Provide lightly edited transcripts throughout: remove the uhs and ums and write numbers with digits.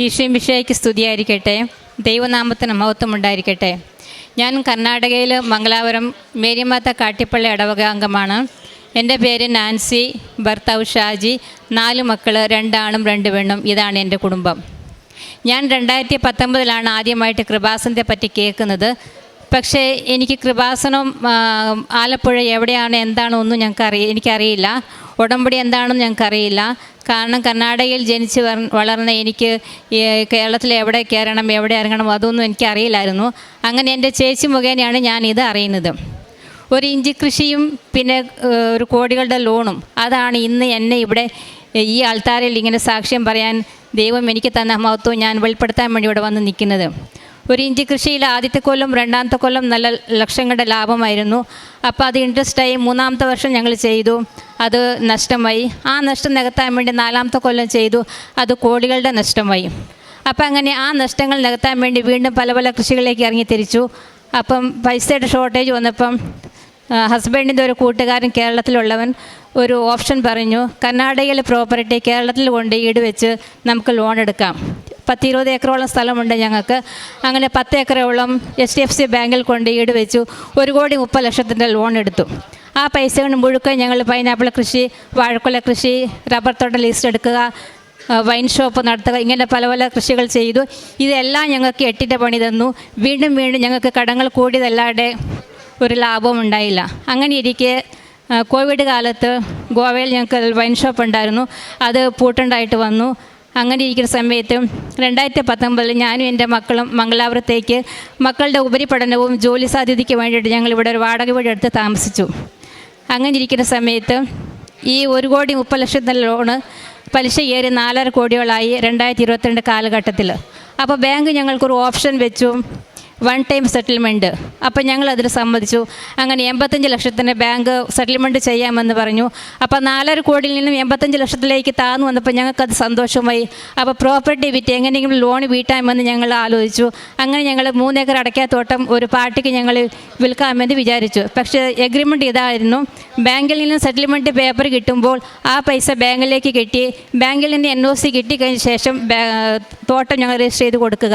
ഈശോമിശിഹായ്ക്ക് സ്തുതിയായിരിക്കട്ടെ. ദൈവനാമത്തിന് മഹത്വമുണ്ടായിരിക്കട്ടെ. ഞാൻ കർണാടകയിൽ മംഗലാപുരം മേരിമാത്ത കാട്ടിപ്പള്ളി ഇടവക അംഗമാണ്. എൻ്റെ പേര് നാൻസി, ഭർത്താവ് ഷാജി, 4 മക്കൾ, 2 ആണും 2 പെണ്ണും. ഇതാണ് എൻ്റെ കുടുംബം. ഞാൻ 2019 ആദ്യമായിട്ട് കൃപാസനത്തെ പറ്റി കേൾക്കുന്നത്. പക്ഷേ എനിക്ക് കൃപാസനം ആലപ്പുഴ എവിടെയാണ് എന്താണോ ഒന്നും എനിക്കറിയില്ല. ഉടമ്പടി എന്താണെന്ന് ഞങ്ങൾക്കറിയില്ല. കാരണം കർണാടകയിൽ ജനിച്ച് വളർന്ന എനിക്ക് കേരളത്തിൽ എവിടെ കയറണം എവിടെ ഇറങ്ങണം അതൊന്നും എനിക്കറിയില്ലായിരുന്നു. അങ്ങനെ എൻ്റെ ചേച്ചി മുഖേനയാണ് ഞാനിത് അറിയുന്നത്. ഒരു ഇഞ്ചി കൃഷിയും പിന്നെ ഒരു കോടികളുടെ ലോണും അതാണ് ഇന്ന് എന്നെ ഇവിടെ ഈ ആൾത്താരിൽ ഇങ്ങനെ സാക്ഷ്യം പറയാൻ ദൈവം എനിക്ക് തന്ന മഹത്വം ഞാൻ വെളിപ്പെടുത്താൻ വേണ്ടി ഇവിടെ വന്ന് നിൽക്കുന്നത്. ഒരു ഇഞ്ചി കൃഷിയിൽ ആദ്യത്തെ കൊല്ലം 2ാമത്തെ കൊല്ലം നല്ല ലക്ഷങ്ങളുടെ ലാഭമായിരുന്നു. അപ്പോൾ അത് ഇൻട്രസ്റ്റായി 3ാമത്തെ വർഷം ഞങ്ങൾ ചെയ്തു, അത് നഷ്ടമായി. ആ നഷ്ടം നികത്താൻ വേണ്ടി 4ാമത്തെ കൊല്ലം ചെയ്തു, അത് കോടികളുടെ നഷ്ടമായി. അപ്പം അങ്ങനെ ആ നഷ്ടങ്ങൾ നികത്താൻ വേണ്ടി വീണ്ടും പല പല കൃഷികളിലേക്ക് ഇറങ്ങി തിരിച്ചു. അപ്പം പൈസയുടെ ഷോർട്ടേജ് വന്നപ്പം ഹസ്ബൻഡിൻ്റെ ഒരു കൂട്ടുകാരൻ കേരളത്തിലുള്ളവൻ ഒരു ഓപ്ഷൻ പറഞ്ഞു, കർണാടകയിലെ പ്രോപ്പർട്ടി കേരളത്തിൽ കൊണ്ട് ഈട് വെച്ച് നമുക്ക് ലോൺ എടുക്കാം. 10-20 ഏക്കറോളം സ്ഥലമുണ്ട് ഞങ്ങൾക്ക്. അങ്ങനെ 10 ഏക്കറോളം HDFC ബാങ്കിൽ കൊണ്ട് ഈട് വെച്ചു 1,30,00,000 ലോൺ എടുത്തു. ആ പൈസ കൊണ്ട് മുഴുവൻ ഞങ്ങൾ പൈനാപ്പിൾ കൃഷി, വാഴക്കൊല കൃഷി, റബ്ബർ തോട്ടം ലീസ്റ്റ് എടുക്കുക, വൈൻ ഷോപ്പ് നടത്തുക, ഇങ്ങനെ പല പല കൃഷികൾ ചെയ്തു. ഇതെല്ലാം ഞങ്ങൾക്ക് 8ൻ്റെ പണി തന്നു. വീണ്ടും ഞങ്ങൾക്ക് കടങ്ങൾ കൂടിയതല്ലാതെ ഒരു ലാഭവും ഉണ്ടായില്ല. അങ്ങനെ ഇരിക്കെ കോവിഡ് കാലത്ത് ഗോവയിൽ ഞങ്ങൾക്ക് വൈൻ ഷോപ്പ് ഉണ്ടായിരുന്നു, അത് പൂട്ടുണ്ടായിട്ട് വന്നു. അങ്ങനെ ഇരിക്കുന്ന സമയത്ത് 2019 ഞാനും എൻ്റെ മക്കളും മംഗലാപുരത്തേക്ക് മക്കളുടെ ഉപരിപഠനവും ജോലി സാധ്യതയ്ക്ക് വേണ്ടിയിട്ട് ഞങ്ങളിവിടെ ഒരു വാടക വീട് എടുത്ത് താമസിച്ചു. അങ്ങനെ ഇരിക്കുന്ന സമയത്ത് ഈ 1,30,00,000 ലോണ് പലിശ ഏറി 4.5 കോടികളായി 2022 കാലഘട്ടത്തിൽ. അപ്പോൾ ബാങ്ക് ഞങ്ങൾക്കൊരു ഓപ്ഷൻ വെച്ചു, 1 ടൈം സെറ്റിൽമെൻറ്റ്. അപ്പോൾ ഞങ്ങളതിന് സമ്മതിച്ചു. അങ്ങനെ 85 ലക്ഷത്തിന് ബാങ്ക് സെറ്റിൽമെൻറ്റ് ചെയ്യാമെന്ന് പറഞ്ഞു. അപ്പോൾ 4.5 കോടിയിൽ നിന്നും 85 ലക്ഷത്തിലേക്ക് താന്നു വന്നപ്പോൾ ഞങ്ങൾക്കത് സന്തോഷമായി. അപ്പോൾ പ്രോപ്പർട്ടി വിറ്റ് എങ്ങനെയെങ്കിലും ലോൺ വീട്ടാമെന്ന് ഞങ്ങൾ ആലോചിച്ചു. അങ്ങനെ ഞങ്ങൾ 3 ഏക്കർ അടയ്ക്കാത്തോട്ടം ഒരു പാർട്ടിക്ക് ഞങ്ങൾ വിൽക്കാമെന്ന് വിചാരിച്ചു. പക്ഷേ എഗ്രിമെൻറ്റ് ഇതായിരുന്നു, ബാങ്കിൽ നിന്ന് സെറ്റിൽമെൻറ്റ് പേപ്പർ കിട്ടുമ്പോൾ ആ പൈസ ബാങ്കിലേക്ക് കെട്ടി, ബാങ്കിൽ നിന്ന് NOC കിട്ടിക്കഴിഞ്ഞ ശേഷം തോട്ടം ഞങ്ങൾ രജിസ്റ്റർ ചെയ്ത് കൊടുക്കുക.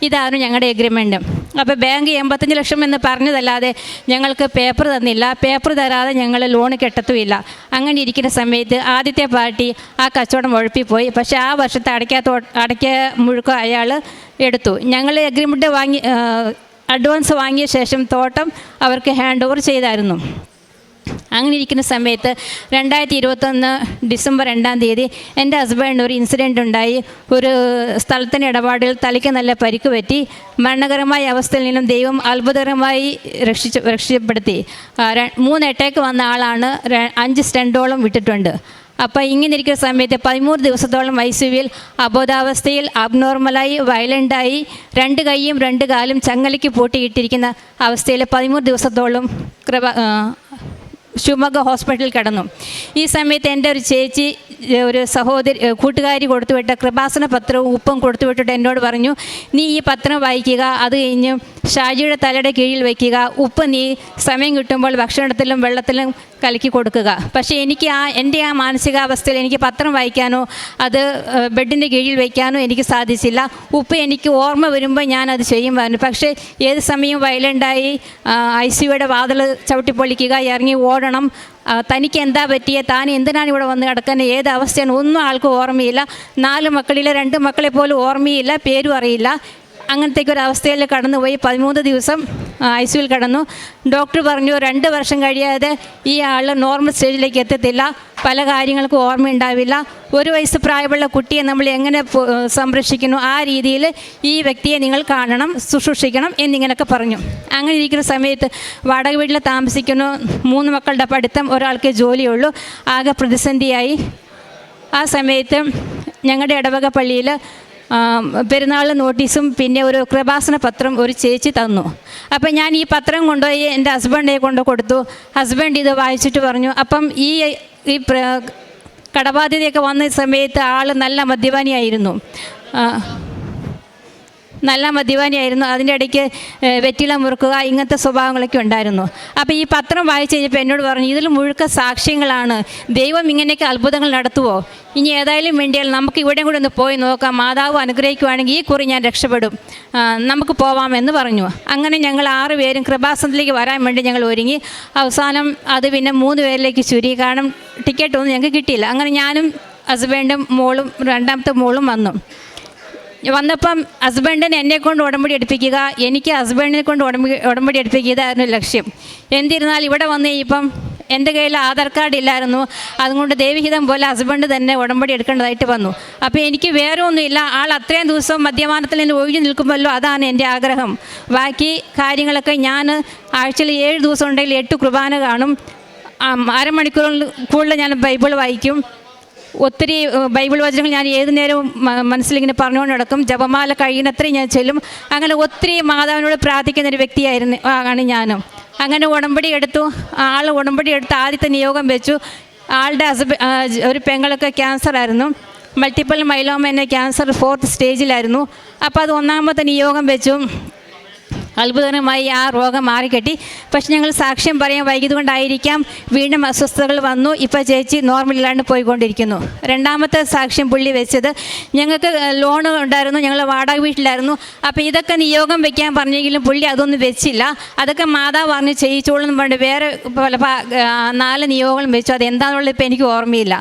ഇതായിരുന്നു ഞങ്ങളുടെ എഗ്രിമെൻറ്റ്. അപ്പോൾ ബാങ്ക് 85 ലക്ഷം എന്ന് പറഞ്ഞതല്ലാതെ ഞങ്ങൾക്ക് പേപ്പർ തന്നില്ല. പേപ്പർ തരാതെ ഞങ്ങൾ ലോൺ കെട്ടത്തുമില്ല. അങ്ങനെ ഇരിക്കുന്ന സമയത്ത് ആദ്യത്തെ പാർട്ടി ആ കച്ചവടം ഉഴപ്പിപ്പോയി. പക്ഷേ ആ വർഷത്തെ അടയ്ക്ക മുഴുക്കം അയാൾ എടുത്തു. ഞങ്ങൾ എഗ്രിമെൻറ്റ് അഡ്വാൻസ് വാങ്ങിയ ശേഷം തോട്ടം അവർക്ക് ഹാൻഡ് ഓവർ ചെയ്തായിരുന്നു. അങ്ങനെ ഇരിക്കുന്ന സമയത്ത് 2021 ഡിസംബർ 2-ാം തീയതി എൻ്റെ ഹസ്ബൻഡിന് ഒരു ഇൻസിഡൻ്റ് ഉണ്ടായി. ഒരു സ്ഥലത്തിൻ്റെ ഇടപാടിൽ തലയ്ക്ക് നല്ല പരിക്ക് പറ്റി. മരണകരമായ അവസ്ഥയിൽ നിന്നും ദൈവം അത്ഭുതകരമായി രക്ഷപ്പെടുത്തി. 3 അറ്റാക്ക് വന്ന ആളാണ്, 5 സ്റ്റെൻറ്റോളം വിട്ടിട്ടുണ്ട്. അപ്പോൾ ഇങ്ങനെ ഇരിക്കുന്ന സമയത്ത് 13 ദിവസത്തോളം ICUവിൽ അബോധാവസ്ഥയിൽ അബ്നോർമലായി വയലൻ്റായി 2 കൈയും 2 കാലും ചങ്ങലയ്ക്ക് പൂട്ടിയിട്ടിരിക്കുന്ന അവസ്ഥയിൽ 13 ദിവസത്തോളം ശിവമൊഗ്ഗ ഹോസ്പിറ്റലിൽ കിടന്നു. ഈ സമയത്ത് എൻ്റെ ഒരു ചേച്ചി, ഒരു കൂട്ടുകാരി കൊടുത്തുവിട്ട കൃപാസന പത്രവും ഉപ്പും കൊടുത്തുവിട്ടിട്ട് എന്നോട് പറഞ്ഞു, നീ ഈ പത്രം വായിക്കുക, അത് കഴിഞ്ഞ് ഷാജിയുടെ തലയുടെ കീഴിൽ വയ്ക്കുക, ഉപ്പ് നീ സമയം കിട്ടുമ്പോൾ ഭക്ഷണത്തിലും വെള്ളത്തിലും കലക്കി കൊടുക്കുക. പക്ഷേ എനിക്ക് എൻ്റെ മാനസികാവസ്ഥയിൽ എനിക്ക് പത്രം വായിക്കാനോ അത് ബെഡിൻ്റെ കീഴിൽ വയ്ക്കാനോ എനിക്ക് സാധിച്ചില്ല. ഉപ്പ് എനിക്ക് ഓർമ്മ വരുമ്പോൾ ഞാനത് ചെയ്യുമായിരുന്നു. പക്ഷേ ഏത് സമയവും വയലൻ്റായി ICUയുടെ വാതിൽ ചവിട്ടിപ്പൊളിക്കുക, ഇറങ്ങി ഓടണം, തനിക്ക് എന്താ പറ്റിയ, താൻ എന്തിനാണ് ഇവിടെ വന്ന് കിടക്കുന്നത്, ഏത് അവസ്ഥയാണ് ഒന്നും ആൾക്കും ഓർമ്മയില്ല. 4 മക്കളിലെ 2 മക്കളെ പോലും ഓർമ്മയില്ല, പേരും അറിയില്ല. അങ്ങനത്തേക്കൊരവസ്ഥയിൽ കടന്നുപോയി. 13 ദിവസം ICUവിൽ കിടന്നു. ഡോക്ടർ പറഞ്ഞു 2 വർഷം കഴിയാതെ ഈ ആൾ നോർമൽ സ്റ്റേജിലേക്ക് എത്തത്തില്ല, പല കാര്യങ്ങൾക്കും ഓർമ്മയുണ്ടാവില്ല. 1 വയസ്സ് പ്രായമുള്ള കുട്ടിയെ നമ്മൾ എങ്ങനെ സംരക്ഷിക്കുന്നു ആ രീതിയിൽ ഈ വ്യക്തിയെ നിങ്ങൾ കാണണം, ശുശ്രൂഷിക്കണം എന്നിങ്ങനെയൊക്കെ പറഞ്ഞു. അങ്ങനെ ഇരിക്കുന്ന സമയത്ത് വാടക വീട്ടിൽ താമസിക്കുന്നു. 3 മക്കളുടെ പഠിത്തം, ഒരാൾക്ക് ജോലിയുള്ളൂ. ആകെ പ്രതിസന്ധിയായി. ആ സമയത്ത് ഞങ്ങളുടെ ഇടവക പള്ളിയിൽ പെരുന്നാൾ നോട്ടീസും പിന്നെ ഒരു കൃപാസന പത്രം ഒരു ചേച്ചി തന്നു. അപ്പം ഞാൻ ഈ പത്രം കൊണ്ടുപോയി എൻ്റെ ഹസ്ബൻഡിനെ കൊടുത്തു. ഹസ്ബൻഡ് ഇത് വായിച്ചിട്ട് പറഞ്ഞു, അപ്പം ഈ കടബാധ്യതയൊക്കെ വന്ന സമയത്ത് ആൾ നല്ല മദ്യപാനിയായിരുന്നു. നല്ല മദ്യപാനിയായിരുന്നു. അതിൻ്റെ ഇടയ്ക്ക് വെറ്റില മുറുക്കുക, ഇങ്ങനത്തെ സ്വഭാവങ്ങളൊക്കെ ഉണ്ടായിരുന്നു. അപ്പോൾ ഈ പത്രം വായിച്ച് കഴിഞ്ഞപ്പോൾ എന്നോട് പറഞ്ഞു, ഇതിൽ മുഴുക്ക സാക്ഷ്യങ്ങളാണ്, ദൈവം ഇങ്ങനെയൊക്കെ അത്ഭുതങ്ങൾ നടത്തുമോ, ഇനി ഏതായാലും വേണ്ടിയാൽ നമുക്ക് ഇവിടെയും കൂടെ ഒന്ന് പോയി നോക്കാം, മാതാവ് അനുഗ്രഹിക്കുവാണെങ്കിൽ ഈ കുറി ഞാൻ രക്ഷപ്പെടും, നമുക്ക് പോവാമെന്ന് പറഞ്ഞു. അങ്ങനെ ഞങ്ങൾ 6 പേരും കൃപാസനത്തിലേക്ക് വരാൻ വേണ്ടി ഞങ്ങൾ ഒരുങ്ങി. അവസാനം അത് പിന്നെ 3 പേരിലേക്ക് ചുരുങ്ങി, കാരണം ടിക്കറ്റൊന്നും ഞങ്ങൾക്ക് കിട്ടിയില്ല. അങ്ങനെ ഞാനും ഹസ്ബൻഡും മോളും 2ാമത്തെ മോളും വന്നപ്പം ഹസ്ബൻഡിന് എന്നെക്കൊണ്ട് ഉടമ്പടി എടുപ്പിക്കുക, എനിക്ക് ഹസ്ബൻഡിനെ കൊണ്ട് ഉടമ്പടി എടുപ്പിക്കുകയായിരുന്നു ലക്ഷ്യം. എന്നിരുന്നാൽ ഇവിടെ വന്ന് ഇപ്പം എൻ്റെ കയ്യിൽ ആധാർ കാർഡ് ഇല്ലായിരുന്നു. അതുകൊണ്ട് ദൈവഹിതം പോലെ ഹസ്ബൻഡ് തന്നെ ഉടമ്പടി എടുക്കേണ്ടതായിട്ട് വന്നു. അപ്പോൾ എനിക്ക് വേറെ ഒന്നുമില്ല, ആൾ അത്രയും ദിവസം മദ്യപാനത്തിൽ നിന്ന് ഒഴിഞ്ഞു നിൽക്കുമല്ലോ, അതാണ് എൻ്റെ ആഗ്രഹം. ബാക്കി കാര്യങ്ങളൊക്കെ ഞാൻ ആഴ്ചയിൽ 7 ദിവസം ഉണ്ടെങ്കിൽ 8 കുർബാന കാണും, അരമണിക്കൂറിൽ കൂടുതൽ ഞാൻ ബൈബിൾ വായിക്കും. ഒത്തിരി ബൈബിൾ വചനങ്ങൾ ഞാൻ ഏതു നേരവും മനസ്സിലിങ്ങനെ പറഞ്ഞുകൊണ്ട് നടക്കും. ജപമാല കഴിയുന്നത്രയും ഞാൻ ചെല്ലും. അങ്ങനെ ഒത്തിരി മാതാവിനോട് പ്രാർത്ഥിക്കുന്നൊരു വ്യക്തിയായിരുന്നു ആണ് ഞാനും. അങ്ങനെ ഉടമ്പടി എടുത്തു. ആൾ ഉടമ്പടി എടുത്ത് ആദ്യത്തെ നിയോഗം വെച്ചു. ആളുടെ ഒരു പെങ്ങളൊക്കെ ക്യാൻസറായിരുന്നു, മൾട്ടിപ്പിൾ മൈലോമ എന്ന ക്യാൻസർ 4th സ്റ്റേജിലായിരുന്നു. അപ്പോൾ അത് 1ാമത്തെ നിയോഗം വെച്ചു. അത്ഭുതകരമായി ആ രോഗം മാറിക്കെട്ടി. പക്ഷെ ഞങ്ങൾ സാക്ഷ്യം പറയാൻ വൈകിയതുകൊണ്ടായിരിക്കാം വീണ്ടും അസ്വസ്ഥതകൾ വന്നു. ഇപ്പോൾ ചേച്ചി നോർമലില്ലാണ്ട് പോയിക്കൊണ്ടിരിക്കുന്നു. 2ാമത്തെ സാക്ഷ്യം പുള്ളി വെച്ചത്, ഞങ്ങൾക്ക് ലോൺ ഉണ്ടായിരുന്നു, ഞങ്ങൾ വാടക വീട്ടിലായിരുന്നു. അപ്പോൾ ഇതൊക്കെ നിയോഗം വെക്കാൻ പറഞ്ഞെങ്കിലും പുള്ളി അതൊന്നും വെച്ചില്ല. അതൊക്കെ മാതാവ് പറഞ്ഞ് ചെയ്യിച്ചോളൂ എന്ന് പറഞ്ഞിട്ട് വേറെ പല 4 നിയോഗങ്ങളും വെച്ചു. അതെന്താണെന്നുള്ളത് ഇപ്പോൾ എനിക്ക് ഓർമ്മയില്ല.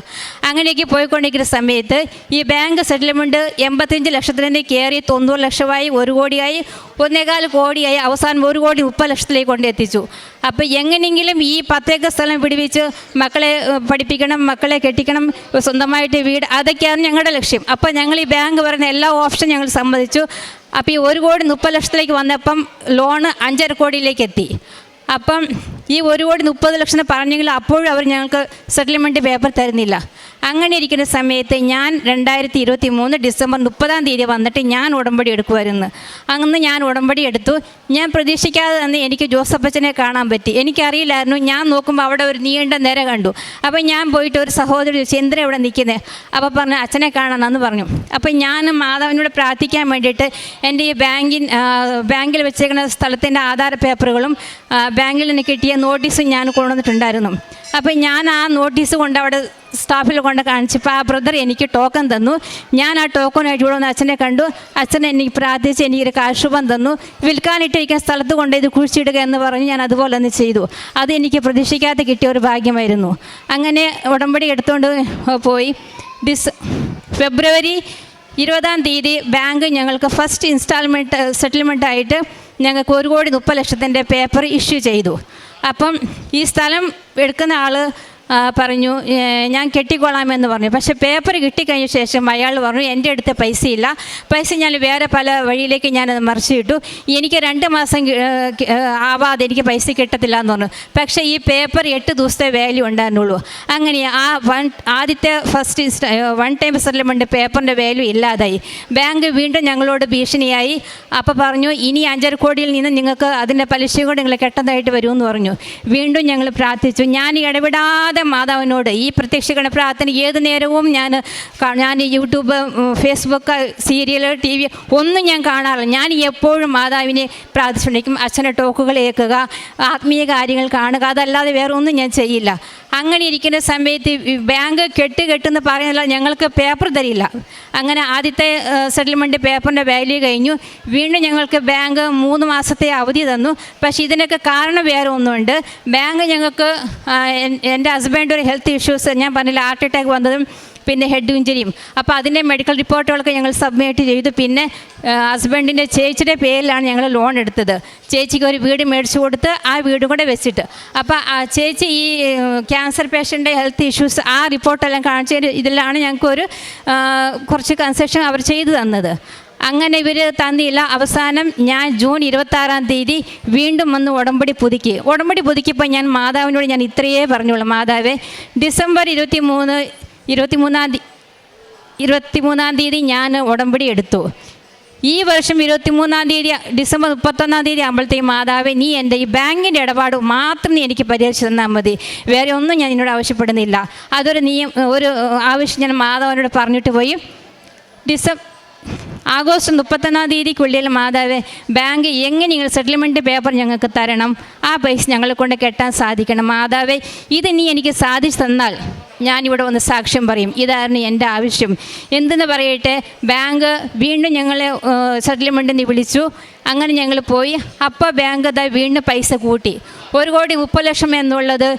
അങ്ങനെയൊക്കെ പോയിക്കൊണ്ടിരിക്കുന്ന സമയത്ത് ഈ ബാങ്ക് സെറ്റിൽമെൻറ്റ് 85 ലക്ഷത്തിൽ നിന്ന് കയറി 90 ലക്ഷമായി, 1 കോടിയായി, 1.25 കോടിയായി, അവസാനം 1,30,00,000 കൊണ്ടെത്തിച്ചു. അപ്പോൾ എങ്ങനെയെങ്കിലും ഈ 10 ഏക്കർ സ്ഥലം പിടിപ്പിച്ച് മക്കളെ പഠിപ്പിക്കണം, മക്കളെ കെട്ടിക്കണം, സ്വന്തമായിട്ട് വീട്, അതൊക്കെയാണ് ഞങ്ങളുടെ ലക്ഷ്യം. അപ്പോൾ ഞങ്ങൾ ഈ ബാങ്ക് പറയുന്ന എല്ലാ ഓപ്ഷനും ഞങ്ങൾ സമ്മതിച്ചു. അപ്പോൾ ഈ 1,30,00,000 വന്നപ്പം ലോണ് 5.5 കോടിയിലേക്ക് എത്തി. അപ്പം ഈ 1,30,00,000 പറഞ്ഞെങ്കിൽ അപ്പോഴും അവർ ഞങ്ങൾക്ക് സെറ്റിൽമെൻറ്റ് പേപ്പർ തരുന്നില്ല. അങ്ങനെ ഇരിക്കുന്ന സമയത്ത് ഞാൻ 2023 ഡിസംബർ 30 വന്നിട്ട് ഞാൻ ഉടമ്പടി എടുക്കുമായിരുന്നു. അന്ന് ഞാൻ ഉടമ്പടി എടുത്തു. ഞാൻ പ്രതീക്ഷിക്കാതെ തന്നെ എനിക്ക് ജോസഫച്ചനെ കാണാൻ പറ്റി. എനിക്കറിയില്ലായിരുന്നു. ഞാൻ നോക്കുമ്പോൾ അവിടെ ഒരു നീണ്ട നിര കണ്ടു. അപ്പോൾ ഞാൻ പോയിട്ട് ഒരു സഹോദരി ചോദിച്ചു, എന്തിനാ ഇവിടെ നിൽക്കുന്നത്? അപ്പോൾ പറഞ്ഞു, അച്ഛനെ കാണാമെന്ന് പറഞ്ഞു. അപ്പോൾ ഞാൻ മാതാവിനോട് പ്രാർത്ഥിക്കാൻ വേണ്ടിയിട്ട് എൻ്റെ ഈ ബാങ്കിൽ വെച്ചേക്കുന്ന സ്ഥലത്തിൻ്റെ ആധാര പേപ്പറുകളും ബാങ്കിൽ നിന്ന് കിട്ടിയ നോട്ടീസും ഞാൻ കൊണ്ടുവന്നിട്ടുണ്ടായിരുന്നു. അപ്പോൾ ഞാൻ ആ നോട്ടീസ് കൊണ്ട് അവിടെ സ്റ്റാഫിൽ കൊണ്ട് കാണിച്ചപ്പോൾ ആ ബ്രദർ എനിക്ക് ടോക്കൺ തന്നു. ഞാൻ ആ ടോക്കണായിട്ട് ഇവിടെ വന്ന് അച്ഛനെ കണ്ടു. അച്ഛൻ എനിക്ക് പ്രാർത്ഥിച്ച് എനിക്കൊരു കാശുപം തന്നു. വിൽക്കാനിട്ടിരിക്കുന്ന സ്ഥലത്ത് കൊണ്ട് ഇത് കുഴിച്ചിടുക എന്ന് പറഞ്ഞ് ഞാൻ അതുപോലെ ഒന്ന് ചെയ്തു. അത് എനിക്ക് പ്രതീക്ഷിക്കാതെ കിട്ടിയ ഒരു ഭാഗ്യമായിരുന്നു. അങ്ങനെ ഉടമ്പടി എടുത്തുകൊണ്ട് പോയി. ഫെബ്രുവരി 20 ബാങ്ക് ഞങ്ങൾക്ക് ഫസ്റ്റ് ഇൻസ്റ്റാൾമെൻറ്റ് സെറ്റിൽമെൻറ്റായിട്ട് ഞങ്ങൾക്ക് 1,30,00,000 പേപ്പർ ഇഷ്യൂ ചെയ്തു. അപ്പം ഈ സ്ഥലം എടുക്കുന്ന ആൾ പറഞ്ഞു, ഞാൻ കെട്ടിക്കൊള്ളാമെന്ന് പറഞ്ഞു. പക്ഷേ പേപ്പർ കിട്ടിക്കഴിഞ്ഞ ശേഷം അയാൾ പറഞ്ഞു, എൻ്റെ അടുത്ത് പൈസയില്ല, പൈസ ഞാൻ വേറെ പല വഴിയിലേക്ക് ഞാനത് മറിച്ച് കിട്ടു, എനിക്ക് 2 മാസം ആവാതെ എനിക്ക് പൈസ കിട്ടത്തില്ല എന്ന് പറഞ്ഞു. പക്ഷേ ഈ പേപ്പർ 8 ദിവസത്തെ വാല്യൂ ഉണ്ടായിരുന്നുള്ളൂ. അങ്ങനെ ആ ആദ്യത്തെ ഫസ്റ്റ് 1 ടൈം സെറ്റിൽമെൻറ്റ് പേപ്പറിൻ്റെ വാല്യൂ ഇല്ലാതായി. ബാങ്ക് വീണ്ടും ഞങ്ങളോട് ഭീഷണിയായി. അപ്പോൾ പറഞ്ഞു, ഇനി 5.5 കോടിയിൽ നിന്ന് നിങ്ങൾക്ക് അതിൻ്റെ പലിശ കൂടെ നിങ്ങൾ കെട്ടതായിട്ട് വരുമെന്ന് പറഞ്ഞു. വീണ്ടും ഞങ്ങൾ പ്രാർത്ഥിച്ചു. ഞാൻ ഇടപെടാതെ മാതാവിനോട് ഈ പ്രത്യക്ഷീകരണ പ്രാർത്ഥന ഏത് നേരവും ഞാൻ യൂട്യൂബ്, ഫേസ്ബുക്ക്, സീരിയൽ, TV ഒന്നും ഞാൻ കാണാറില്ല. ഞാൻ എപ്പോഴും മാതാവിനെ പ്രാർത്ഥിച്ചുകൊണ്ടിരിക്കും. അച്ഛൻ്റെ ടോക്കുകൾ കേൾക്കുക, ആത്മീയ കാര്യങ്ങൾ കാണുക, അതല്ലാതെ വേറെ ഒന്നും ഞാൻ ചെയ്യില്ല. അങ്ങനെ ഇരിക്കുന്ന സമയത്ത് ബാങ്ക് കെട്ടെന്ന് പറയുന്നില്ല, ഞങ്ങൾക്ക് പേപ്പർ തരില്ല. അങ്ങനെ ആദ്യത്തെ സെറ്റിൽമെൻറ്റ് പേപ്പറിൻ്റെ വാല്യൂ കഴിഞ്ഞു. വീണ്ടും ഞങ്ങൾക്ക് ബാങ്ക് 3 മാസത്തെ അവധി തന്നു. പക്ഷേ ഇതിനൊക്കെ കാരണം വേറെ ഒന്നുമുണ്ട്. ബാങ്ക് ഞങ്ങൾക്ക് എൻ്റെ ഹസ്ബൻഡ് ഒരു ഹെൽത്ത് ഇഷ്യൂസ്, ഞാൻ പറഞ്ഞില്ല, ഹാർട്ട് അറ്റാക്ക് വന്നതും പിന്നെ ഹെഡ് ഇഞ്ചുറിയും. അപ്പോൾ അതിൻ്റെ മെഡിക്കൽ റിപ്പോർട്ടുകളൊക്കെ ഞങ്ങൾ സബ്മിറ്റ് ചെയ്തു. പിന്നെ ഹസ്ബൻഡിൻ്റെ ചേച്ചിയുടെ പേരിലാണ് ഞങ്ങൾ ലോൺ എടുത്തത്. ചേച്ചിക്ക് ഒരു വീട് മേടിച്ചു കൊടുത്ത് ആ വീട് കൂടെ വെച്ചിട്ട്, അപ്പോൾ ആ ചേച്ചി ഈ ക്യാൻസർ പേഷ്യൻ്റെ ഹെൽത്ത് ഇഷ്യൂസ് ആ റിപ്പോർട്ടെല്ലാം കാണിച്ച ഇതിലാണ് ഞങ്ങൾക്കൊരു കുറച്ച് കൺസെഷൻ അവർ ചെയ്തു തന്നത്. അങ്ങനെ ഇവർ തന്നില്ല. അവസാനം ഞാൻ ജൂൺ 26 വീണ്ടും വന്ന് ഉടമ്പടി പുതുക്കിയപ്പോൾ ഞാൻ മാതാവിനോട് ഞാൻ ഇത്രയേ പറഞ്ഞോളൂ, മാതാവേ, ഡിസംബർ 23 ഞാൻ ഉടമ്പടി എടുത്തു. ഈ വർഷം 23 ഡിസംബർ 31 ആകുമ്പോഴത്തേക്കും, മാതാവേ, നീ എൻ്റെ ഈ ബാങ്കിൻ്റെ ഇടപാട് മാത്രം നീ എനിക്ക് പരിഹരിച്ച് തന്നാൽ മതി, വേറെ ഒന്നും ഞാൻ എന്നോട് ആവശ്യപ്പെടുന്നില്ല. അതൊരു ഒരു ആവശ്യം ഞാൻ മാതാവിനോട് പറഞ്ഞിട്ട് പോയി. ആഗസ്റ്റ് 31 മാതാവേ, ബാങ്ക് എങ്ങനെയെങ്കിലും സെറ്റിൽമെൻറ്റ് പേപ്പർ ഞങ്ങൾക്ക് തരണം, ആ പൈസ ഞങ്ങളെ കൊണ്ട് കെട്ടാൻ സാധിക്കണം. മാതാവേ, ഇത് നീ എനിക്ക് സാധിച്ചു തന്നാൽ ഞാനിവിടെ വന്ന് സാക്ഷ്യം പറയും. ഇതായിരുന്നു എൻ്റെ ആവശ്യം. എന്തെന്ന് പറയട്ടെ, ബാങ്ക് വീണ്ടും ഞങ്ങളെ സെറ്റിൽമെൻറ്റിന് വിളിച്ചു. അങ്ങനെ ഞങ്ങൾ പോയി. അപ്പോൾ ബാങ്ക് വീണ്ടും പൈസ കൂട്ടി. 1,30,00,000 എന്നുള്ളത്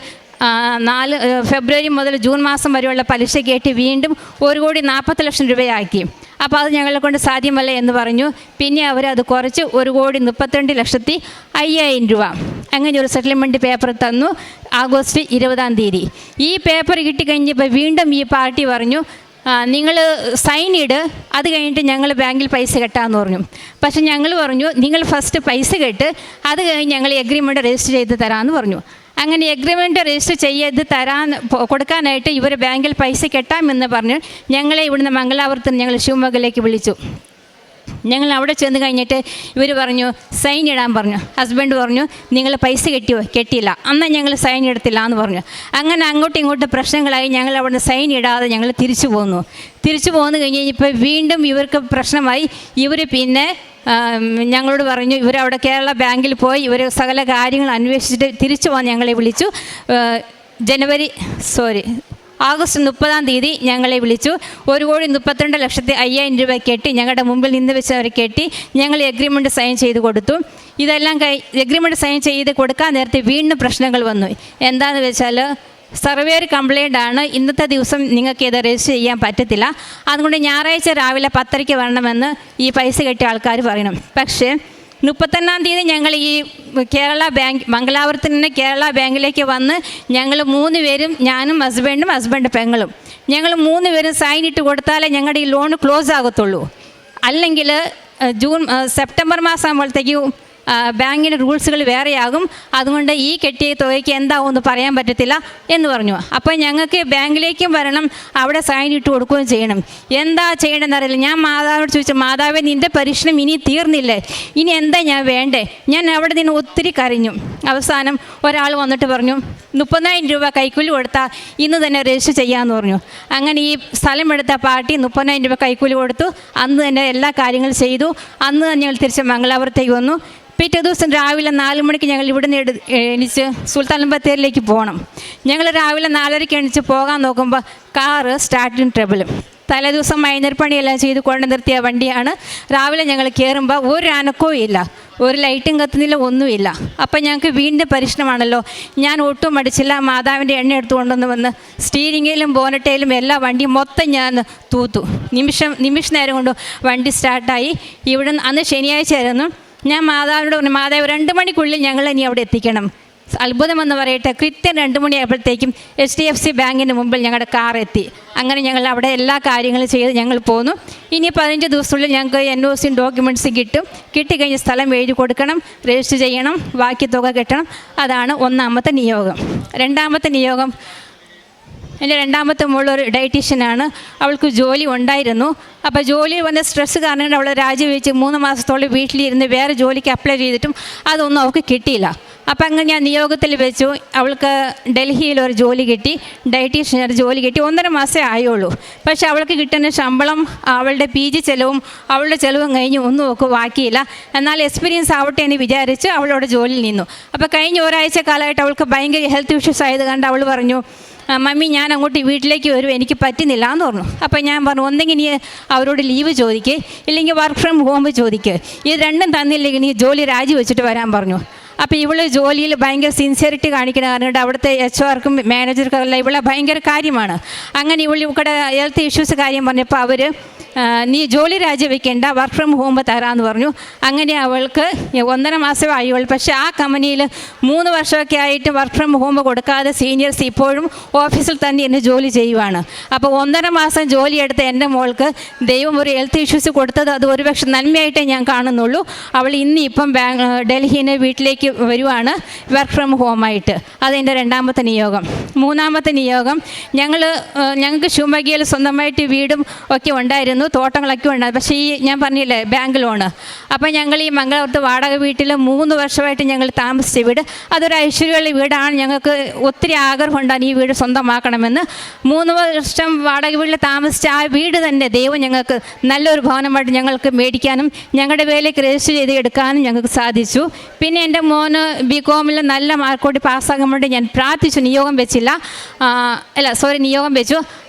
ഫെബ്രുവരി മുതൽ ജൂൺ മാസം വരെയുള്ള പലിശ കയറ്റി വീണ്ടും 1,40,00,000 രൂപയാക്കി. അപ്പോൾ അത് ഞങ്ങളെ കൊണ്ട് സാധ്യമല്ല എന്ന് പറഞ്ഞു. പിന്നെ അവരത് കുറച്ച് 1,32,500,000 രൂപ അങ്ങനെ ഒരു സെറ്റിൽമെൻറ്റ് പേപ്പർ തന്നു ആഗസ്റ്റ് 20 ഈ പേപ്പർ കിട്ടിക്കഴിഞ്ഞപ്പോൾ വീണ്ടും ഈ പാർട്ടി പറഞ്ഞു, നിങ്ങൾ സൈൻ ഇട്, അത് കഴിഞ്ഞിട്ട് ഞങ്ങൾ ബാങ്കിൽ പൈസ കെട്ടാമെന്ന് പറഞ്ഞു. പക്ഷെ ഞങ്ങൾ പറഞ്ഞു, നിങ്ങൾ ഫസ്റ്റ് പൈസ കെട്ട്, അത് കഴിഞ്ഞ് ഞങ്ങൾ എഗ്രിമെൻറ്റ് രജിസ്റ്റർ ചെയ്ത് തരാമെന്ന് പറഞ്ഞു. അങ്ങനെ എഗ്രിമെൻറ്റ് രജിസ്റ്റർ ചെയ്ത് കൊടുക്കാനായിട്ട് ഇവർ ബാങ്കിൽ പൈസ കെട്ടാമെന്ന് പറഞ്ഞ് ഞങ്ങളെ ഇവിടുന്ന് മംഗലാപുരത്ത് ഞങ്ങൾ ശിവമൊഗ്ഗയിലേക്ക് വിളിച്ചു. ഞങ്ങൾ അവിടെ ചെന്ന് കഴിഞ്ഞിട്ട് ഇവർ പറഞ്ഞു സൈൻ ഇടാൻ പറഞ്ഞു. ഹസ്ബൻഡ് പറഞ്ഞു, നിങ്ങൾ പൈസ കെട്ടിയില്ല, അന്ന് ഞങ്ങൾ സൈൻ ഇടത്തില്ല എന്ന് പറഞ്ഞു. അങ്ങനെ അങ്ങോട്ടും ഇങ്ങോട്ടും പ്രശ്നങ്ങളായി. ഞങ്ങൾ അവിടെ നിന്ന് സൈൻ ഇടാതെ ഞങ്ങൾ തിരിച്ചു പോന്നു കഴിഞ്ഞ് കഴിഞ്ഞപ്പോൾ വീണ്ടും ഇവർക്ക് പ്രശ്നമായി. ഇവർ പിന്നെ ഞങ്ങളോട് പറഞ്ഞു, ഇവരവിടെ കേരള ബാങ്കിൽ പോയി ഇവർ സകല കാര്യങ്ങൾ അന്വേഷിച്ചിട്ട് തിരിച്ചു പോകാൻ ഞങ്ങളെ വിളിച്ചു. ആഗസ്റ്റ് 30 ഞങ്ങളെ വിളിച്ചു. 1,32,500,000 രൂപ കെട്ടി ഞങ്ങളുടെ മുമ്പിൽ നിന്ന് വെച്ച് അവർ കെട്ടി. ഞങ്ങൾ എഗ്രിമെൻറ്റ് സൈൻ ചെയ്ത് കൊടുത്തു. ഇതെല്ലാം എഗ്രിമെൻറ്റ് സൈൻ ചെയ്ത് കൊടുക്കാൻ നേരത്തെ വീണ്ടും പ്രശ്നങ്ങൾ വന്നു. എന്താണെന്ന് വെച്ചാൽ, സർവേർ കംപ്ലൈൻ്റ് ആണ്, ഇന്നത്തെ ദിവസം നിങ്ങൾക്ക് ഇത് രജിസ്റ്റർ ചെയ്യാൻ പറ്റത്തില്ല, അതുകൊണ്ട് ഞായറാഴ്ച രാവിലെ 10:00 വരണമെന്ന് ഈ പൈസ കെട്ടിയ ആൾക്കാർ പറയണം. പക്ഷേ 31 ഞങ്ങൾ ഈ കേരള ബാങ്ക് മംഗലാപുരത്ത് നിന്ന് കേരള ബാങ്കിലേക്ക് വന്ന് ഞങ്ങൾ 3 പേരും, ഞാനും ഹസ്ബൻഡ് പെങ്ങളും, ഞങ്ങൾ 3 പേരും സൈൻ ഇട്ട് കൊടുത്താലേ ഞങ്ങളുടെ ഈ ലോൺ ക്ലോസ് ആകത്തുള്ളൂ. അല്ലെങ്കിൽ സെപ്റ്റംബർ മാസം ആകുമ്പോഴത്തേക്കും ബാങ്കിൻ്റെ റൂൾസുകൾ വേറെയാകും, അതുകൊണ്ട് ഈ കെട്ടിയ തുകയ്ക്ക് എന്താവുമെന്ന് പറയാൻ പറ്റത്തില്ല എന്ന് പറഞ്ഞു. അപ്പോൾ ഞങ്ങൾക്ക് ബാങ്കിലേക്കും വരണം, അവിടെ സൈൻ ഇട്ട് കൊടുക്കുകയും ചെയ്യണം. എന്താ ചെയ്യേണ്ടതെന്ന് അറിയില്ല. ഞാൻ മാതാവിനോട് ചോദിച്ചു, മാതാവേ, നിൻ്റെ പരീക്ഷണം ഇനി തീർന്നില്ലേ, ഇനി എന്താ ഞാൻ വേണ്ടേ? ഞാൻ അവിടെ നിന്ന് ഒത്തിരി കരഞ്ഞു. അവസാനം ഒരാൾ വന്നിട്ട് പറഞ്ഞു, 30,000 രൂപ കൈക്കൂലി കൊടുത്താൽ ഇന്ന് തന്നെ രജിസ്റ്റർ ചെയ്യാമെന്ന് പറഞ്ഞു. അങ്ങനെ ഈ സ്ഥലമെടുത്ത പാർട്ടി 30,000 രൂപ കൈക്കൂലി കൊടുത്തു. അന്ന് തന്നെ എല്ലാ കാര്യങ്ങളും ചെയ്തു. അന്ന് തന്നെ ഞങ്ങൾ തിരിച്ച് മംഗലാപുരത്തേക്ക് വന്നു. പിറ്റേ ദിവസം രാവിലെ 4 മണിക്ക് ഞങ്ങൾ ഇവിടുന്ന് എണീച്ച് സുൽത്താൻ ബത്തേരിയിലേക്ക് പോകണം. ഞങ്ങൾ രാവിലെ 4:30 എണീച്ച് പോകാൻ നോക്കുമ്പോൾ കാറ് സ്റ്റാർട്ടിങ് ട്രബിളും. തലേദിവസം മൈനർപ്പണിയെല്ലാം ചെയ്ത് കൊണ്ട് നിർത്തിയ വണ്ടിയാണ്. രാവിലെ ഞങ്ങൾ കയറുമ്പോൾ ഒരു അനക്കവും ഇല്ല, ഒരു ലൈറ്റും കത്തുന്നില്ല, ഒന്നുമില്ല. അപ്പം ഞങ്ങൾക്ക് വീണ്ടും പരീക്ഷണമാണല്ലോ. ഞാൻ ഒട്ടും മടിച്ചില്ല. മാതാവിൻ്റെ എണ്ണ എടുത്തുകൊണ്ടുവന്ന് വന്ന് സ്റ്റീരിങ്ങിലും ബോനറ്റയിലും എല്ലാ വണ്ടിയും മൊത്തം ഞാൻ തൂത്തു. നിമിഷ നേരം കൊണ്ട് വണ്ടി സ്റ്റാർട്ടായി. ഇവിടെ അന്ന് ശനിയാഴ്ചയായിരുന്നു. ഞാൻ മാതാവിനോട് പറഞ്ഞു, മാതാവ് 2 മണിക്കുള്ളിൽ ഞങ്ങൾ ഇനി അവിടെ എത്തിക്കണം. അത്ഭുതമെന്ന് പറയട്ടെ, കൃത്യം 2 മണിയായപ്പോഴത്തേക്കും HDFC ബാങ്കിൻ്റെ മുമ്പിൽ ഞങ്ങളുടെ കാർ എത്തി. അങ്ങനെ ഞങ്ങൾ അവിടെ എല്ലാ കാര്യങ്ങളും ചെയ്ത് ഞങ്ങൾ പോന്നു. ഇനി 15 ദിവസത്തിനുള്ളിൽ ഞങ്ങൾക്ക് NOC ഡോക്യുമെൻറ്റ്സ് കിട്ടിക്കഴിഞ്ഞ് സ്ഥലം എഴുതി കൊടുക്കണം, രജിസ്റ്റർ ചെയ്യണം, ബാക്കി തുക കെട്ടണം. അതാണ് 1ാമത്തെ നിയോഗം. 2ാമത്തെ നിയോഗം, എൻ്റെ 2ാമത്തെ മോളൊരു ഡയറ്റീഷ്യനാണ്. അവൾക്ക് ജോലി ഉണ്ടായിരുന്നു. അപ്പോൾ ജോലി വന്ന സ്ട്രെസ്സ് കാരണം അവൾ രാജിവെച്ച് 3 മാസത്തോളം വീട്ടിലിരുന്ന് വേറെ ജോലിക്ക് അപ്ലൈ ചെയ്തിട്ടും അതൊന്നും അവൾക്ക് കിട്ടിയില്ല. അപ്പം അങ്ങനെ ഞാൻ നിയോഗത്തിൽ വെച്ചു. അവൾക്ക് ഡൽഹിയിലൊരു ജോലി കിട്ടി, ഡയറ്റീഷ്യനൊരു ജോലി കിട്ടി. 1.5 മാസമേ ആയുള്ളൂ. പക്ഷേ അവൾക്ക് കിട്ടുന്ന ശമ്പളം, അവളുടെ PG ചെലവും അവളുടെ ചെലവും കഴിഞ്ഞ് ഒന്നും ഒക്കെ ബാക്കിയില്ല. എന്നാൽ എക്സ്പീരിയൻസ് ആവട്ടെ എന്ന് വിചാരിച്ച് അവളോട് ജോലിയിൽ നിന്നു. അപ്പോൾ കഴിഞ്ഞ ഒരാഴ്ച കാലമായിട്ട് അവൾക്ക് ഭയങ്കര ഹെൽത്ത് ഇഷ്യൂസ് ആയത് കണ്ട് അവൾ പറഞ്ഞു, മമ്മി ഞാൻ അങ്ങോട്ട് വീട്ടിലേക്ക് വരും, എനിക്ക് പറ്റുന്നില്ല എന്ന് പറഞ്ഞു. അപ്പോൾ ഞാൻ പറഞ്ഞു, ഒന്നെങ്കിൽ നീ അവരോട് ലീവ് ചോദിക്കുക, ഇല്ലെങ്കിൽ വർക്ക് ഫ്രം ഹോം ചോദിക്കുക. ഇത് രണ്ടും തന്നില്ലെങ്കിൽ നീ ജോലി രാജിവെച്ചിട്ട് വരാൻ പറഞ്ഞു. അപ്പോൾ ഇവള് ജോലിയിൽ ഭയങ്കര സിൻസിയറിറ്റി കാണിക്കുന്ന കാരണം അവിടുത്തെ HR-ക്കും മാനേജർക്കും എല്ലാം ഇവളെ ഭയങ്കര കാര്യമാണ്. അങ്ങനെ ഇവിടെ ഹെൽത്ത് ഇഷ്യൂസ് കാര്യം പറഞ്ഞപ്പോൾ അവർ നീ ജോലി രാജിവെക്കേണ്ട, വർക്ക് ഫ്രം ഹോം തരാമെന്ന് പറഞ്ഞു. അങ്ങനെ അവൾക്ക് 1.5 മാസമേ ആയുള്ളൂ. പക്ഷേ ആ കമ്പനിയിൽ 3 വർഷമൊക്കെ ആയിട്ട് വർക്ക് ഫ്രം ഹോം കൊടുക്കാതെ സീനിയേഴ്സ് ഇപ്പോഴും ഓഫീസിൽ തന്നെ എന്നെ ജോലി ചെയ്യുവാണ്. അപ്പോൾ 1.5 മാസം ജോലിയെടുത്ത എൻ്റെ മോൾക്ക് ദൈവം ഒരു ഹെൽത്ത് ഇഷ്യൂസ് കൊടുത്തത് അത് ഒരുപക്ഷെ നന്മയായിട്ടേ ഞാൻ കാണുന്നുള്ളൂ. അവൾ ഇന്നിപ്പം ഡൽഹിയിൽ നിന്ന് വീട്ടിലേക്ക് വരുവാണ് വർക്ക് ഫ്രം ഹോമായിട്ട്. അതെൻ്റെ 2ാമത്തെ നിയോഗം. മൂന്നാമത്തെ നിയോഗം, ഞങ്ങൾക്ക് ശിവമൊഗ്ഗയിൽ സ്വന്തമായിട്ട് വീടും ഒക്കെ ഉണ്ടായിരുന്നു, തോട്ടങ്ങളൊക്കെ ഉണ്ടായിരുന്നു. പക്ഷേ ഞാൻ പറഞ്ഞില്ലേ ബാങ്ക് ലോണ്. അപ്പോൾ ഞങ്ങൾ ഈ മംഗലാപുരത്ത് വാടക വീട്ടിൽ 3 വർഷമായിട്ട് ഞങ്ങൾ താമസിച്ച വീട് അതൊരു ഐശ്വര്യമുള്ള വീടാണ്. ഞങ്ങൾക്ക് ഒത്തിരി ആഗ്രഹമുണ്ടാണ് ഈ വീട് സ്വന്തമാക്കണമെന്ന്. 3 വർഷം വാടക വീട്ടിൽ താമസിച്ച ആ വീട് തന്നെ ദൈവം ഞങ്ങൾക്ക് നല്ലൊരു ഭവനമായിട്ട് ഞങ്ങൾക്ക് മേടിക്കാനും ഞങ്ങളുടെ പേരിലേക്ക് രജിസ്റ്റർ ചെയ്ത് എടുക്കാനും ഞങ്ങൾക്ക് സാധിച്ചു. പിന്നെ എൻ്റെ മോന് BCom നല്ല മാർക്കോട് പാസ്സാകാൻ വേണ്ടി ഞാൻ പ്രാർത്ഥിച്ചു, നിയോഗം വെച്ചു.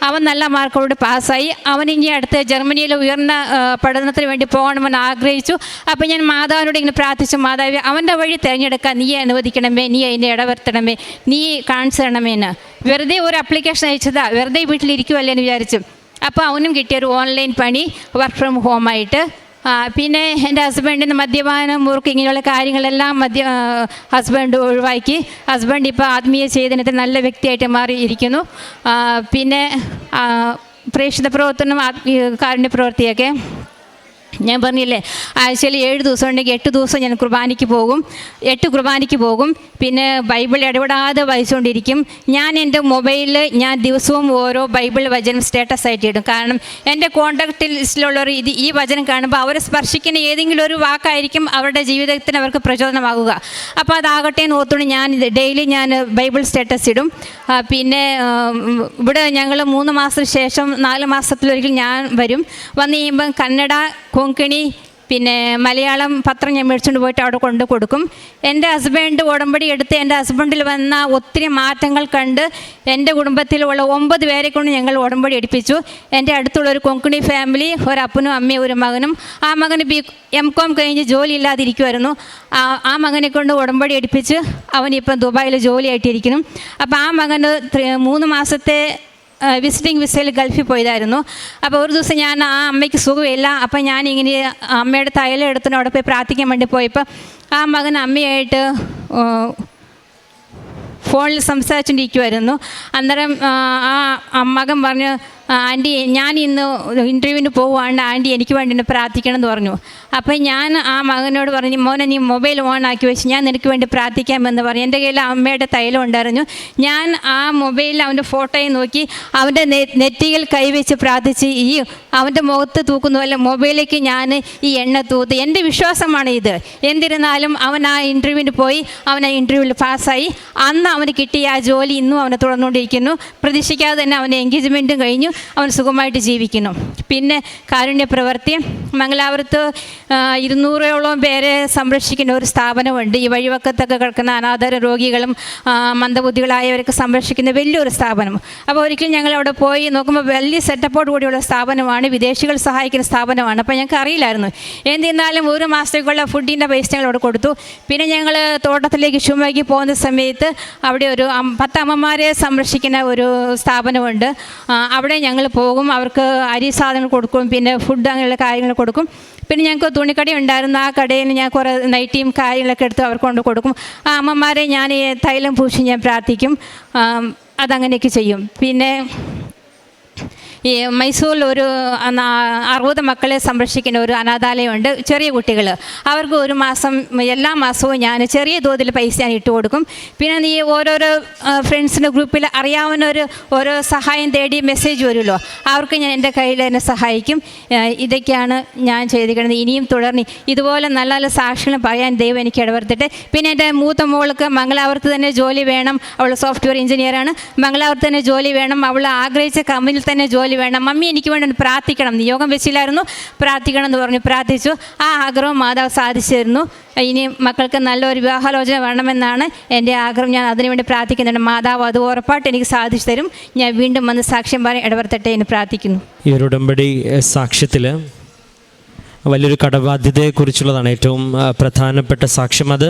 അവൻ നല്ല മാർക്കോട് പാസ്സായി. അവൻ ഇനി അടുത്ത് ജർമ്മനിയിൽ ഉയർന്ന പഠനത്തിന് വേണ്ടി പോകണമെന്ന് ആഗ്രഹിച്ചു. അപ്പോൾ ഞാൻ മാതാവിനോട് ഇങ്ങനെ പ്രാർത്ഥിച്ചു, മാതാവേ അവൻ്റെ വഴി തിരഞ്ഞെടുക്കാൻ നീ അനുവദിക്കണമേ, നീ അതിനെ ഇടവരുത്തണമേ, നീ കാണിച്ചു തരണമേന്ന്. വെറുതെ ഒരു ആപ്ലിക്കേഷൻ അയച്ചതാ, വെറുതെ വീട്ടിലിരിക്കുമല്ലേ എന്ന് വിചാരിച്ചു. അപ്പോൾ അവനും കിട്ടിയൊരു ഓൺലൈൻ പണി വർക്ക് ഫ്രം ഹോമായിട്ട്. പിന്നെ എൻ്റെ ഹസ്ബൻഡിന് മദ്യപാനം, മുറുക്ക്, ഇങ്ങനെയുള്ള കാര്യങ്ങളെല്ലാം ഹസ്ബൻഡ് ഒഴിവാക്കി. ഹസ്ബൻഡ് ഇപ്പോൾ ആത്മീയ ചൈതന്യത്തിൽ നല്ല വ്യക്തിയായിട്ട് മാറിയിരിക്കുന്നു. പിന്നെ പ്രേക്ഷിത പ്രവർത്തനം, കാരുണ്യ പ്രവൃത്തിയൊക്കെ ഞാൻ പറഞ്ഞില്ലേ, ആഴ്ചയിൽ 7 ദിവസം ഉണ്ടെങ്കിൽ 8 ദിവസം ഞാൻ കുർബാനയ്ക്ക് പോകും. പിന്നെ ബൈബിൾ ഇടപെടാതെ വായിച്ചുകൊണ്ടിരിക്കും. ഞാൻ എൻ്റെ മൊബൈലിൽ ഞാൻ ദിവസവും ഓരോ ബൈബിൾ വചനം സ്റ്റാറ്റസ് ആയിട്ട് ഇടും. കാരണം എൻ്റെ കോൺടാക്റ്റ് ലിസ്റ്റിലുള്ളവർ ഈ വചനം കാണുമ്പോൾ അവരെ സ്പർശിക്കുന്ന ഏതെങ്കിലും ഒരു വാക്കായിരിക്കും അവരുടെ ജീവിതത്തിന് അവർക്ക് പ്രചോദനമാകുക. അപ്പോൾ അതാകട്ടെ എന്ന് ഓർത്തുകൊണ്ട് ഞാൻ ഡെയിലി ബൈബിൾ സ്റ്റാറ്റസ് ഇടും. പിന്നെ ഇവിടെ ഞങ്ങൾ 3 മാസത്തിന് ശേഷം 4 മാസത്തിലൊരിക്കൽ ഞാൻ വന്ന് കഴിയുമ്പം കന്നഡ, കൊങ്കണി, പിന്നെ മലയാളം പത്രം ഞാൻ മേടിച്ചുകൊണ്ട് പോയിട്ട് അവിടെ കൊണ്ട് കൊടുക്കും. എൻ്റെ ഹസ്ബൻഡ് ഉടമ്പടി എടുത്ത് എൻ്റെ ഹസ്ബൻഡിൽ വന്ന ഒത്തിരി മാറ്റങ്ങൾ കണ്ട് എൻ്റെ കുടുംബത്തിലുള്ള 9 പേരെ കൊണ്ട് ഞങ്ങൾ ഉടമ്പടി എടുപ്പിച്ചു. എൻ്റെ അടുത്തുള്ളൊരു കൊങ്കണി ഫാമിലി, ഒരപ്പനും അമ്മയും ഒരു മകനും. ആ മകന് MCom കഴിഞ്ഞ് ജോലി ഇല്ലാതിരിക്കുമായിരുന്നു. ആ മകനെ കൊണ്ട് ഉടമ്പടി എടുപ്പിച്ച് അവനിപ്പം ദുബായിൽ ജോലിയായിട്ടിരിക്കുന്നു. അപ്പോൾ ആ മകന് 3 മാസത്തെ വിസിറ്റിംഗ് വിസയിൽ ഗൾഫിൽ പോയതായിരുന്നു. അപ്പോൾ ഒരു ദിവസം ഞാൻ ആ അമ്മയ്ക്ക് സുഖമില്ല. അപ്പം ഞാനിങ്ങനെ അമ്മയുടെ തൈലം എടുത്തിട്ട് അവിടെ പോയി പ്രാർത്ഥിക്കാൻ വേണ്ടി പോയപ്പോൾ ആ മകൻ അമ്മയായിട്ട് ഫോണിൽ സംസാരിച്ചുകൊണ്ടിരിക്കുമായിരുന്നു. അന്നേരം ആ മകൻ പറഞ്ഞു, ആൻറ്റി ഞാൻ ഇന്ന് ഇൻ്റർവ്യൂവിന് പോവുകയാണ്, ആൻറ്റി എനിക്ക് വേണ്ടി എന്നെ പ്രാർത്ഥിക്കണം എന്ന് പറഞ്ഞു. അപ്പം ഞാൻ ആ മകനോട് പറഞ്ഞു, മോനെ നീ മൊബൈൽ ഓണാക്കി വെച്ച് ഞാൻ നിനക്ക് വേണ്ടി പ്രാർത്ഥിക്കാമെന്ന് പറഞ്ഞു. എൻ്റെ കയ്യിൽ അമ്മയുടെ തൈലം ഉണ്ടായിരുന്നു. ഞാൻ ആ മൊബൈലിൽ അവൻ്റെ ഫോട്ടോയും നോക്കി അവൻ്റെ നെറ്റിയിൽ കൈവച്ച് പ്രാർത്ഥിച്ച് അവൻ്റെ മുഖത്ത് തൂക്കുന്നതല്ല മൊബൈലിലേക്ക് ഞാൻ ഈ എണ്ണ തൂത്ത്. എൻ്റെ വിശ്വാസമാണ് ഇത്. എന്നിരുന്നാലും അവൻ ആ ഇൻ്റർവ്യൂവിന് പോയി, അവൻ ആ ഇൻ്റർവ്യൂവിൽ പാസ്സായി. അന്ന് അവന് കിട്ടിയ ആ ജോലി ഇന്നും അവനെ തുടർന്നുകൊണ്ടിരിക്കുന്നു. പ്രതീക്ഷിക്കാതെ തന്നെ അവൻ്റെ എൻഗേജ്മെൻറ്റും കഴിഞ്ഞു, അവൻ സുഖമായിട്ട് ജീവിക്കുന്നു. പിന്നെ കാരുണ്യ പ്രവൃത്തി, മംഗലാപുരത്ത് 200ഓളം പേരെ സംരക്ഷിക്കുന്ന ഒരു സ്ഥാപനമുണ്ട്. ഈ വഴിവക്കത്തൊക്കെ കിടക്കുന്ന അനാഥ രോഗികളും മന്ദബുദ്ധികളായവരൊക്കെ സംരക്ഷിക്കുന്ന വലിയൊരു സ്ഥാപനം. അപ്പോൾ ഒരിക്കലും ഞങ്ങൾ അവിടെ പോയി നോക്കുമ്പോൾ വലിയ സെറ്റപ്പോട് കൂടിയുള്ള സ്ഥാപനമാണ്, വിദേശികൾ സഹായിക്കുന്ന സ്ഥാപനമാണ്. അപ്പോൾ ഞങ്ങൾക്ക് അറിയില്ലായിരുന്നു. എന്നിരുന്നാലും 1 മാസത്തേക്കുള്ള ഫുഡിൻ്റെ പൈസ ഞങ്ങൾ അവിടെ കൊടുത്തു. പിന്നെ ഞങ്ങൾ തോട്ടത്തിലേക്ക് ശിവമൊഗ്ഗി പോകുന്ന സമയത്ത് അവിടെ ഒരു 10 അമ്മമാരെ സംരക്ഷിക്കുന്ന ഒരു സ്ഥാപനമുണ്ട്. അവിടെ ഞങ്ങൾ പോകും, അവർക്ക് അരി സാധനങ്ങൾ കൊടുക്കും, പിന്നെ ഫുഡ് അങ്ങനെയുള്ള കാര്യങ്ങൾ കൊടുക്കും. പിന്നെ ഞങ്ങൾക്ക് തുണിക്കട ഉണ്ടായിരുന്നു. ആ കടയിൽ ഞാൻ കുറേ നൈറ്റിയും കാര്യങ്ങളൊക്കെ എടുത്ത് അവർക്ക് കൊണ്ട് കൊടുക്കും. ആ അമ്മമാരെ ഞാൻ തൈലം പൂശി ഞാൻ പ്രാർത്ഥിക്കും. അതങ്ങനെയൊക്കെ ചെയ്യും. പിന്നെ ഈ മൈസൂരിൽ ഒരു 60 മക്കളെ സംരക്ഷിക്കുന്ന ഒരു അനാഥാലയമുണ്ട്, ചെറിയ കുട്ടികൾ. അവർക്ക് 1 മാസം എല്ലാ മാസവും ഞാൻ ചെറിയ തോതിൽ പൈസ ഞാൻ ഇട്ട് കൊടുക്കും. പിന്നെ നീ ഓരോരോ ഫ്രണ്ട്സിൻ്റെ ഗ്രൂപ്പിൽ അറിയാവുന്നവർ ഓരോ സഹായം തേടി മെസ്സേജ് വരുമല്ലോ, അവർക്ക് ഞാൻ എൻ്റെ കയ്യിൽ തന്നെ സഹായിക്കും. ഇതൊക്കെയാണ് ഞാൻ ചെയ്തിരിക്കുന്നത്. ഇനിയും തുടർന്ന് ഇതുപോലെ നല്ല നല്ല സാക്ഷ്യങ്ങൾ പറയാൻ ദൈവം എനിക്ക് ഇടവരുത്തട്ടെ. പിന്നെ എൻ്റെ മൂത്ത മോൾക്ക് മംഗലാപുരത്ത് തന്നെ ജോലി വേണം. അവൾ സോഫ്റ്റ്വെയർ എഞ്ചിനീയറാണ്. മംഗലാപുരത്ത് തന്നെ ജോലി വേണം. അവൾ ആഗ്രഹിച്ച കമ്പനിയിൽ തന്നെ ജോലി വേണം. മമ്മി എനിക്ക് വേണ്ടി പ്രാർത്ഥിക്കണം, നിയോഗം വെച്ചില്ലായിരുന്നു, പ്രാർത്ഥിക്കണം എന്ന് പറഞ്ഞു. പ്രാർത്ഥിച്ചു. ആ ആഗ്രഹം മാതാവ് സാധിച്ചു തരുന്നു. ഇനി മക്കൾക്ക് നല്ലൊരു വിവാഹാലോചന വേണമെന്നാണ് എൻ്റെ ആഗ്രഹം. ഞാൻ അതിനുവേണ്ടി പ്രാർത്ഥിക്കുന്നുണ്ട്. മാതാവ് അത് ഉറപ്പായിട്ട് എനിക്ക് സാധിച്ചു തരും. ഞാൻ വീണ്ടും വന്ന് സാക്ഷ്യം പറയാൻ ഇടവരുത്തട്ടെ എന്ന് പ്രാർത്ഥിക്കുന്നു. ഈ ഒരു ഉടമ്പടി സാക്ഷ്യത്തിൽ വലിയൊരു കടബാധ്യതയെക്കുറിച്ചുള്ളതാണ് ഏറ്റവും പ്രധാനപ്പെട്ട സാക്ഷ്യം. അത്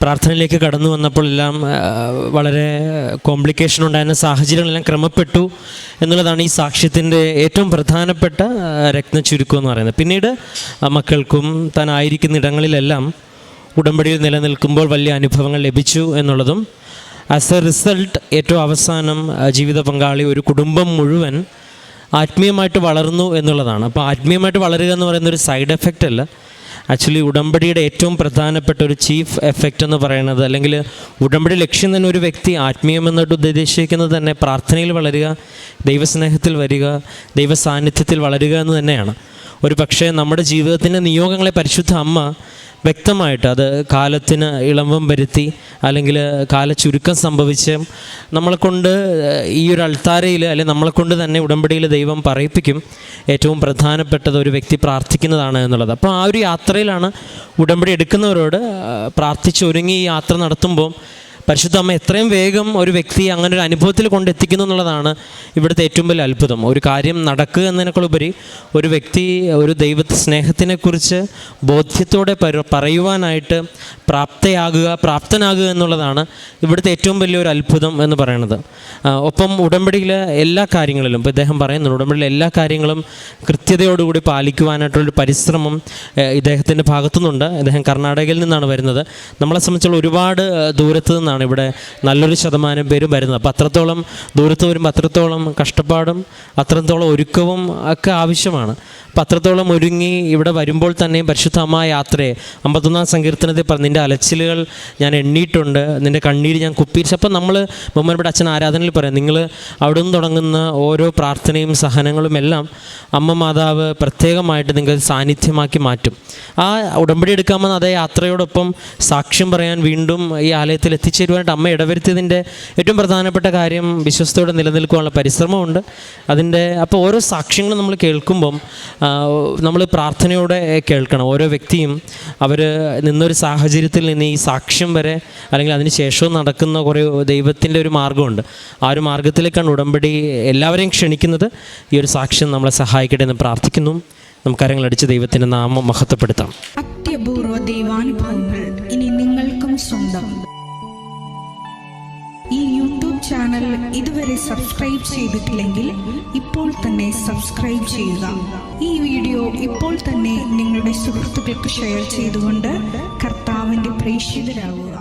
പ്രാർത്ഥനയിലേക്ക് കടന്നു വന്നപ്പോൾ എല്ലാം വളരെ കോംപ്ലിക്കേഷൻ ഉണ്ടായിരുന്ന സാഹചര്യങ്ങളെല്ലാം ക്രമപ്പെട്ടു എന്നുള്ളതാണ് ഈ സാക്ഷ്യത്തിൻ്റെ ഏറ്റവും പ്രധാനപ്പെട്ട രത്നച്ചുരുക്കം എന്ന് പറയുന്നത്. പിന്നീട് മക്കൾക്കും താൻ ആയിരിക്കുന്ന ഇടങ്ങളിലെല്ലാം ഉടമ്പടിയിൽ നിലനിൽക്കുമ്പോൾ വലിയ അനുഭവങ്ങൾ ലഭിച്ചു എന്നുള്ളതും, ആസ് എ റിസൾട്ട് ഏറ്റവും അവസാനം ജീവിത പങ്കാളി ഒരു കുടുംബം മുഴുവൻ ആത്മീയമായിട്ട് വളർന്നു എന്നുള്ളതാണ്. അപ്പോൾ ആത്മീയമായിട്ട് വളരുക എന്ന് പറയുന്നൊരു സൈഡ് എഫക്റ്റ് അല്ല, ആക്ച്വലി ഉടമ്പടിയുടെ ഏറ്റവും പ്രധാനപ്പെട്ട ഒരു ചീഫ് എഫക്റ്റ് എന്ന് പറയുന്നത്, അല്ലെങ്കിൽ ഉടമ്പടി ലക്ഷ്യം തന്നെ ഒരു വ്യക്തി ആത്മീയമെന്നിട്ട് ഉദ്ദേശിക്കുന്നത് തന്നെ പ്രാർത്ഥനയിൽ വളരുക, ദൈവസ്നേഹത്തിൽ വരിക, ദൈവ സാന്നിധ്യത്തിൽ വളരുക എന്ന് തന്നെയാണ്. ഒരു പക്ഷേ നമ്മുടെ ജീവിതത്തിൻ്റെ നിയോഗങ്ങളെ പരിശുദ്ധ അമ്മ വ്യക്തമായിട്ട് അത് കാലത്തിന് ഇളവം വരുത്തി അല്ലെങ്കിൽ കാലച്ചുരുക്കം സംഭവിച്ച് നമ്മളെക്കൊണ്ട് ഈ ഒരു അൾത്താരയിൽ അല്ലെങ്കിൽ നമ്മളെക്കൊണ്ട് തന്നെ ഉടമ്പടിയിൽ ദൈവം പറയിപ്പിക്കും. ഏറ്റവും പ്രധാനപ്പെട്ടത് ഒരു വ്യക്തി പ്രാർത്ഥിക്കുന്നതാണ് എന്നുള്ളത്. അപ്പോൾ ആ ഒരു യാത്രയിലാണ് ഉടമ്പടി എടുക്കുന്നവരോട് പ്രാർത്ഥിച്ചൊരുങ്ങി ഈ യാത്ര നടത്തുമ്പോൾ പരിശുദ്ധ അമ്മ എത്രയും വേഗം ഒരു വ്യക്തിയെ അങ്ങനെ ഒരു അനുഭവത്തിൽ കൊണ്ടെത്തിക്കുന്നു എന്നുള്ളതാണ് ഇവിടുത്തെ ഏറ്റവും വലിയ അത്ഭുതം. ഒരു കാര്യം നടക്കുക എന്നതിനേക്കാളുപരി ഒരു വ്യക്തി ഒരു ദൈവ സ്നേഹത്തിനെക്കുറിച്ച് ബോധ്യത്തോടെ പറയുവാനായിട്ട് പ്രാപ്തനാകുക എന്നുള്ളതാണ് ഇവിടുത്തെ ഏറ്റവും വലിയൊരു അത്ഭുതം എന്ന് പറയുന്നത്. ഒപ്പം ഉടമ്പടിയിലെ എല്ലാ കാര്യങ്ങളിലും ഇപ്പോൾ ഇദ്ദേഹം പറയുന്നുണ്ട്, ഉടമ്പടിയിലെ എല്ലാ കാര്യങ്ങളും കൃത്യതയോടുകൂടി പാലിക്കുവാനായിട്ടുള്ളൊരു പരിശ്രമം ഇദ്ദേഹത്തിൻ്റെ ഭാഗത്തുനിന്നുണ്ട്. ഇദ്ദേഹം കർണാടകയിൽ നിന്നാണ് വരുന്നത്. നമ്മളെ സംബന്ധിച്ചുള്ള ഒരുപാട് ദൂരത്ത് നിന്നാണ് ഇവിടെ നല്ലൊരു ശതമാനം പേരും വരുന്നത്. അപ്പോൾ അത്രത്തോളം ദൂരത്ത് വരുമ്പോൾ അത്രത്തോളം കഷ്ടപ്പാടും അത്രത്തോളം ഒരുക്കവും ഒക്കെ ആവശ്യമാണ്. അപ്പം അത്രത്തോളം ഒരുങ്ങി ഇവിടെ വരുമ്പോൾ തന്നെയും പരിശുദ്ധ അമ്മ യാത്രയെ 51-ാം സങ്കീർത്തനത്തിൽ പറഞ്ഞു, നിൻ്റെ അലച്ചിലുകൾ ഞാൻ എണ്ണിയിട്ടുണ്ട്, നിൻ്റെ കണ്ണീര് ഞാൻ കുപ്പിയിച്ചു. അപ്പം നമ്മൾ ബഹുമാനപ്പെട്ട അച്ഛൻ ആരാധനയിൽ പറയാം, നിങ്ങൾ അവിടെ നിന്ന് തുടങ്ങുന്ന ഓരോ പ്രാർത്ഥനയും സഹനങ്ങളും എല്ലാം അമ്മ മാതാവ് പ്രത്യേകമായിട്ട് നിങ്ങൾ സാന്നിധ്യമാക്കി മാറ്റും. ആ ഉടമ്പടി എടുക്കാമെന്ന അതേ യാത്രയോടൊപ്പം സാക്ഷ്യം പറയാൻ വീണ്ടും ഈ ആലയത്തിൽ എത്തിച്ചേരുവാനായിട്ട് അമ്മ ഇടവരുത്തിയതിൻ്റെ ഏറ്റവും പ്രധാനപ്പെട്ട കാര്യം വിശ്വസ്തയോടെ നിലനിൽക്കാനുള്ള പരിശ്രമമുണ്ട് അതിൻ്റെ. അപ്പോൾ ഓരോ സാക്ഷ്യങ്ങളും നമ്മൾ കേൾക്കുമ്പം നമ്മൾ പ്രാർത്ഥനയോടെ കേൾക്കണം. ഓരോ വ്യക്തിയും അവർ നിന്നൊരു സാഹചര്യത്തിൽ നിന്ന് ഈ സാക്ഷ്യം വരെ അല്ലെങ്കിൽ അതിന് ശേഷവും നടക്കുന്ന കുറേ ദൈവത്തിൻ്റെ ഒരു മാർഗ്ഗമുണ്ട്. ആ ഒരു മാർഗ്ഗത്തിലേക്കാണ് ഉടമ്പടി എല്ലാവരെയും ക്ഷണിക്കുന്നത്. ഈ ഒരു സാക്ഷ്യം നമ്മളെ സഹായിക്കട്ടെ എന്ന് പ്രാർത്ഥിക്കുന്നു. നമുക്ക് കരങ്ങളടിച്ച് ദൈവത്തിൻ്റെ നാമം മഹത്വപ്പെടുത്താം. അത്യപൂർവ ദൈവാനുഭവങ്ങൾ ഇനി നിങ്ങൾക്കും സ്വന്തം. ഈ യൂട്യൂബ് ചാനൽ ഇതുവരെ സബ്സ്ക്രൈബ് ചെയ്തിട്ടില്ലെങ്കിൽ ഇപ്പോൾ തന്നെ സബ്സ്ക്രൈബ് ചെയ്യുക. ഈ വീഡിയോ ഇപ്പോൾ തന്നെ നിങ്ങളുടെ സുഹൃത്തുക്കൾക്ക് ഷെയർ ചെയ്തുകൊണ്ട് കർത്താവിൻ്റെ പ്രേക്ഷിതരാകുക.